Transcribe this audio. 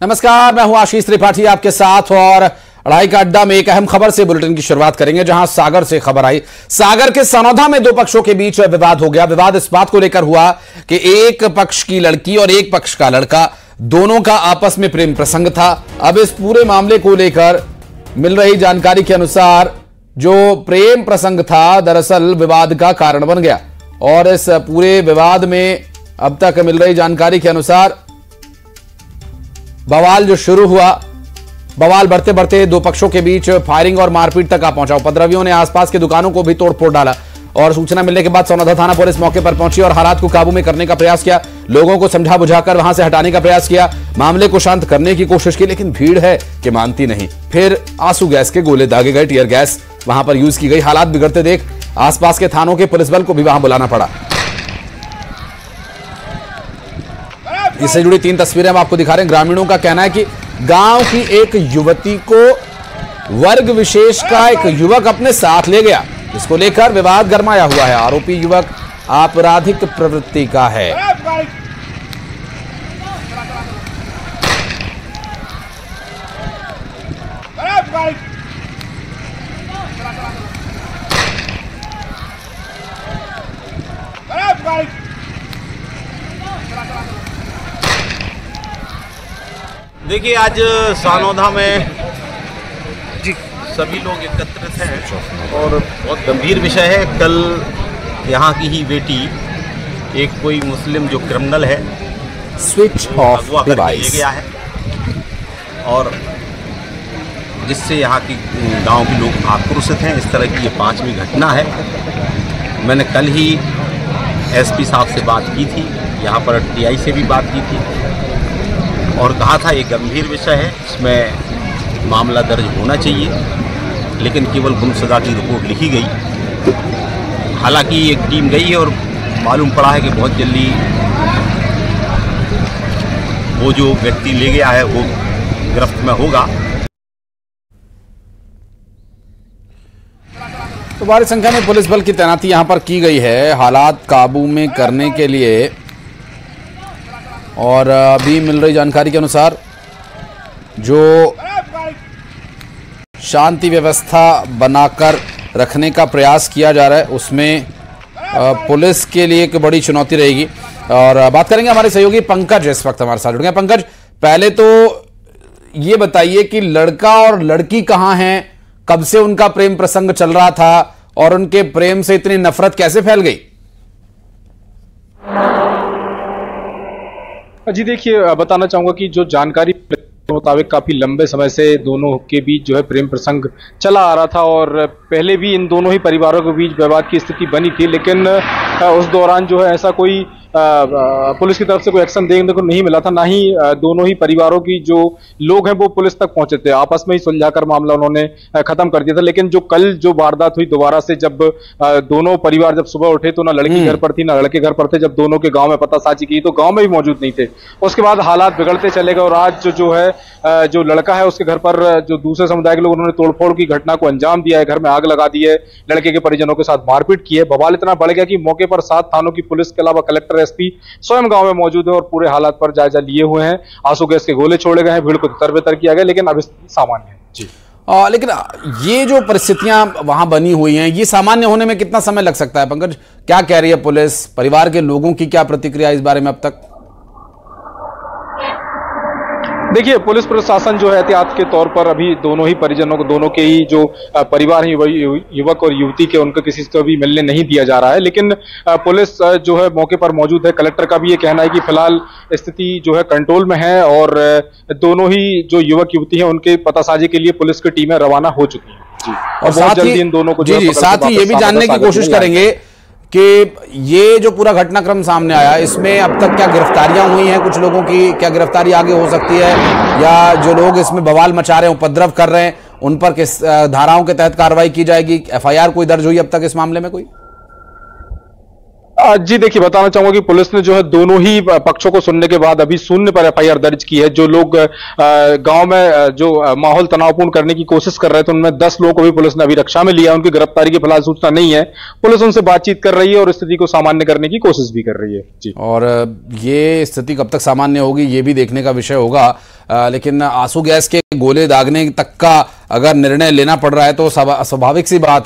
नमस्कार, मैं हूं आशीष त्रिपाठी आपके साथ और अढ़ाई का अड्डा में एक अहम खबर से बुलेटिन की शुरुआत करेंगे, जहां सागर से खबर आई। सागर के सनौधा में दो पक्षों के बीच विवाद हो गया। विवाद इस बात को लेकर हुआ कि एक पक्ष की लड़की और एक पक्ष का लड़का, दोनों का आपस में प्रेम प्रसंग था। अब इस पूरे मामले को लेकर मिल रही जानकारी के अनुसार जो प्रेम प्रसंग था दरअसल विवाद का कारण बन गया और इस पूरे विवाद में अब तक मिल रही जानकारी के अनुसार बवाल जो शुरू हुआ, बवाल बढ़ते बढ़ते दो पक्षों के बीच फायरिंग और मारपीट तक आ पहुंचा। उपद्रवियों ने आसपास की दुकानों को भी तोड़फोड़ डाला और सूचना मिलने के बाद सनौधा थाना पुलिस मौके पर पहुंची और हालात को काबू में करने का प्रयास किया। लोगों को समझा बुझाकर वहां से हटाने का प्रयास किया, मामले को शांत करने की कोशिश की, लेकिन भीड़ है कि मानती नहीं। फिर आंसू गैस के गोले दागे गए, टीयर गैस वहां पर यूज की गई। हालात बिगड़ते देख आसपास के थानों के पुलिस बल को भी वहां बुलाना पड़ा। इससे जुड़ी 3 तस्वीरें हम आपको दिखा रहे हैं। ग्रामीणों का कहना है कि गांव की एक युवती को वर्ग विशेष का एक युवक अपने साथ ले गया, जिसको लेकर विवाद गरमाया हुआ है। आरोपी युवक आपराधिक प्रवृत्ति का है। देखिए, आज सनौधा में सभी लोग एकत्रित हैं और बहुत गंभीर विषय है। कल यहाँ की ही बेटी एक कोई मुस्लिम जो क्रिमिनल है स्विच ऑफ डिवाइस ले गया है और जिससे यहाँ की गांव के लोग आक्रोशित हैं। इस तरह की ये 5वीं घटना है। मैंने कल ही एसपी साहब से बात की थी, यहाँ पर टीआई से भी बात की थी और कहा था ये गंभीर विषय है, इसमें मामला दर्ज होना चाहिए, लेकिन केवल गुमशुदा की रिपोर्ट लिखी गई। हालांकि एक टीम गई है और मालूम पड़ा है कि बहुत जल्दी वो जो व्यक्ति ले गया है वो गिरफ्त में होगा। तो भारी संख्या में पुलिस बल की तैनाती यहां पर की गई है हालात काबू में करने के लिए। और अभी मिल रही जानकारी के अनुसार जो शांति व्यवस्था बनाकर रखने का प्रयास किया जा रहा है उसमें पुलिस के लिए एक बड़ी चुनौती रहेगी। और बात करेंगे हमारे सहयोगी पंकज इस वक्त हमारे साथ जुड़ गए। पंकज, पहले तो ये बताइए कि लड़का और लड़की कहाँ हैं, कब से उनका प्रेम प्रसंग चल रहा था और उनके प्रेम से इतनी नफरत कैसे फैल गई? जी देखिए, बताना चाहूंगा कि जो जानकारी मुताबिक काफी लंबे समय से दोनों के बीच जो है प्रेम प्रसंग चला आ रहा था और पहले भी इन दोनों ही परिवारों के बीच विवाद की स्थिति बनी थी, लेकिन उस दौरान जो है ऐसा कोई पुलिस की तरफ से कोई एक्शन देखने को नहीं मिला था। ना ही दोनों ही परिवारों की जो लोग हैं वो पुलिस तक पहुंचे थे। आपस में ही सुलझाकर मामला उन्होंने खत्म कर दिया था। लेकिन जो कल जो वारदात हुई दोबारा से, जब दोनों परिवार जब सुबह उठे तो ना लड़की घर पर थी ना लड़के घर पर थे। जब दोनों के गांव में पतासाजी की तो गांव में भी मौजूद नहीं थे। उसके बाद हालात बिगड़ते चले गए और आज जो है जो लड़का है उसके घर पर जो दूसरे समुदाय के लोग उन्होंने तोड़फोड़ की घटना को अंजाम दिया है, घर में आग लगा दी है, लड़के के परिजनों के साथ मारपीट की है। बवाल इतना बढ़ गया कि मौके पर 7 थानों की पुलिस के अलावा कलेक्टर, एसपी स्वयं गांव में मौजूद है और पूरे हालात पर जायजा लिए हुए हैं। आंसू गैस के गोले छोड़े गए हैं, भीड़ को तितर-बितर किया गया, लेकिन अब स्थिति सामान्य है। जी लेकिन ये जो परिस्थितियां वहां बनी हुई हैं, ये सामान्य होने में कितना समय लग सकता है? पंकज, क्या कह रही है पुलिस? परिवार के लोगों की क्या प्रतिक्रिया इस बारे में अब तक? देखिए, पुलिस प्रशासन जो है एहतियात के तौर पर अभी दोनों ही परिजनों को, दोनों के ही जो परिवार हैं युवक और युवती के, उनको किसी से भी मिलने नहीं दिया जा रहा है। लेकिन पुलिस जो है मौके पर मौजूद है। कलेक्टर का भी ये कहना है कि फिलहाल स्थिति जो है कंट्रोल में है और दोनों ही जो युवक युवती हैं उनके पतासाजी के लिए पुलिस की टीमें रवाना हो चुकी हैं। जी, और साथ ही इन दोनों को साथ ही ये भी जानने की कोशिश करेंगे कि ये जो पूरा घटनाक्रम सामने आया, इसमें अब तक क्या गिरफ्तारियां हुई हैं कुछ लोगों की? क्या गिरफ्तारी आगे हो सकती है, या जो लोग इसमें बवाल मचा रहे हैं, उपद्रव कर रहे हैं, उन पर किस धाराओं के तहत कार्रवाई की जाएगी? एफआईआर कोई दर्ज हुई अब तक इस मामले में कोई? जी देखिए, बताना चाहूंगा कि पुलिस ने जो है दोनों ही पक्षों को सुनने के बाद अभी शून्य पर एफआईआर दर्ज की है। जो लोग गांव में जो माहौल तनावपूर्ण करने की कोशिश कर रहे थे, उनमें 10 लोगों को भी पुलिस ने अभी रक्षा में लिया। उनकी गिरफ्तारी की फिलहाल सूचना नहीं है। पुलिस उनसे बातचीत कर रही है और स्थिति को सामान्य करने की कोशिश भी कर रही है। जी, और ये स्थिति कब तक सामान्य होगी ये भी देखने का विषय होगा। लेकिन आंसू गैस के गोले दागने तक का अगर निर्णय लेना पड़ रहा है तो स्वाभाविक सी बात है